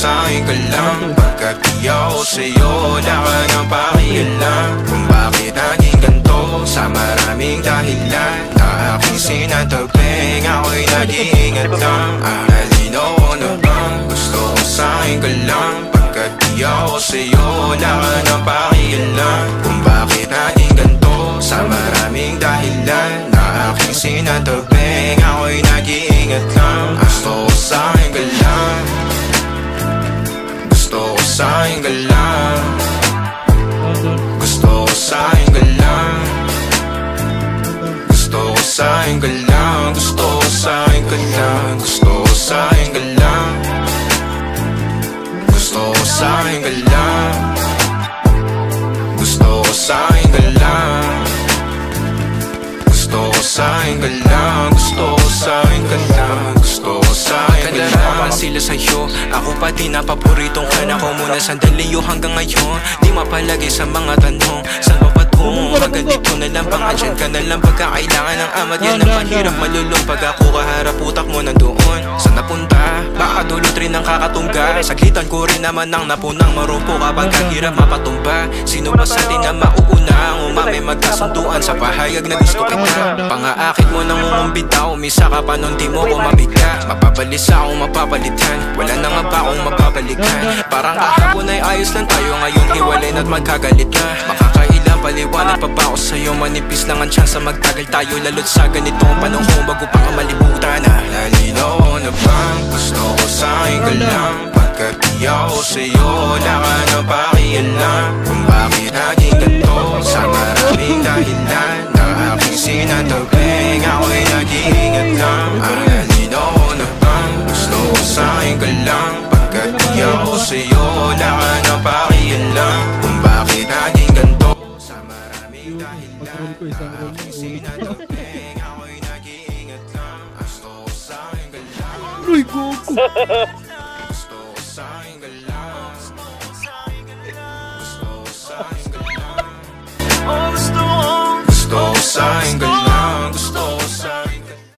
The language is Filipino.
sa'kin ka lang. Pagkat di ako sa'yo, wala ka nang pakialam. Kung bakit naging ganito, sa maraming dahilan na aking sinatagping, ako'y nag-iingat lang. Nalinaw ko na bang gusto ko sa'kin ka lang. Pagkat di ako sa'yo, wala ka nang pakialam. Kung bakit naging ganito, sa maraming dahilan na aking sinatagping, ako'y nag-iingat lang. Gusto ko sa'kin ka lang. Gusto ko sa'kin ka lang. Gusto ko sa'kin ka lang. Gusto ko sa'kin ka lang. Gusto ko sa'kin ka lang. Gusto ko sa'kin ka lang. Gusto ko sa'kin ka lang. Gusto ko sa'kin ka lang. Gusto ko sa'kin ka lang. Gusto ko sa'kin ka lang. Gusto ko sa'kin ka lang. Sila sa'yo, ako pati na paboritong ka na ko muna sandali o hanggang ngayon. Di mapalagi sa mga tanong, saan ba patungo? Hanggang dito na lang, pang-andyan ka na lang pagkakailangan ng amat. Yan ang mahirap malulong pag ako kaharap, utak mo nandoon. Saan napunta? Baka dulot rin ang kakatungga. Saglitan ko rin naman ang napunang marupo kapag kahirap mapatumba. Sino ba sa atin na mauuna? Ang umamay magkasunduan sa pahayag na gusto kita. Pangaakit mo nang umumbitaw, umisa ka pa nun di mo kumamig ka. Mapabalisa akong mapapalitan, wala na nga ba akong mapapalikan. Parang kahapon ay ayos lang tayo, ngayon hiwalay na't magkagalit na. Makakailang paliwanag pa ba ako sa'yo, manipis lang ang tsansa magtagal tayo. Lalo't sa ganitong panahon bago pa ka malibutan na. Nalinaw ko na bang gusto ko sa'kin ka lang. Pagkat di ako sa'yo, wala ka na pakialam. Kung bakit naging ganito, sa maraming dahilan na aking sinatagping, ako'y nag-iingat lang. Nalinaw ko na bang gusto ko sa'kin ka lang. Pagkat di ako sa'yo, wala ka na pakialam. Kung bakit naging ganito, sa maraming dahilan na aking sinatagping, ako'y nag-iingat lang. Gusto ko sa'kin ka lang. Uy, gogo. Gusto ko sa'kin ka lang. Gusto ko sa'kin ka lang. Gusto ko sa'kin ka lang.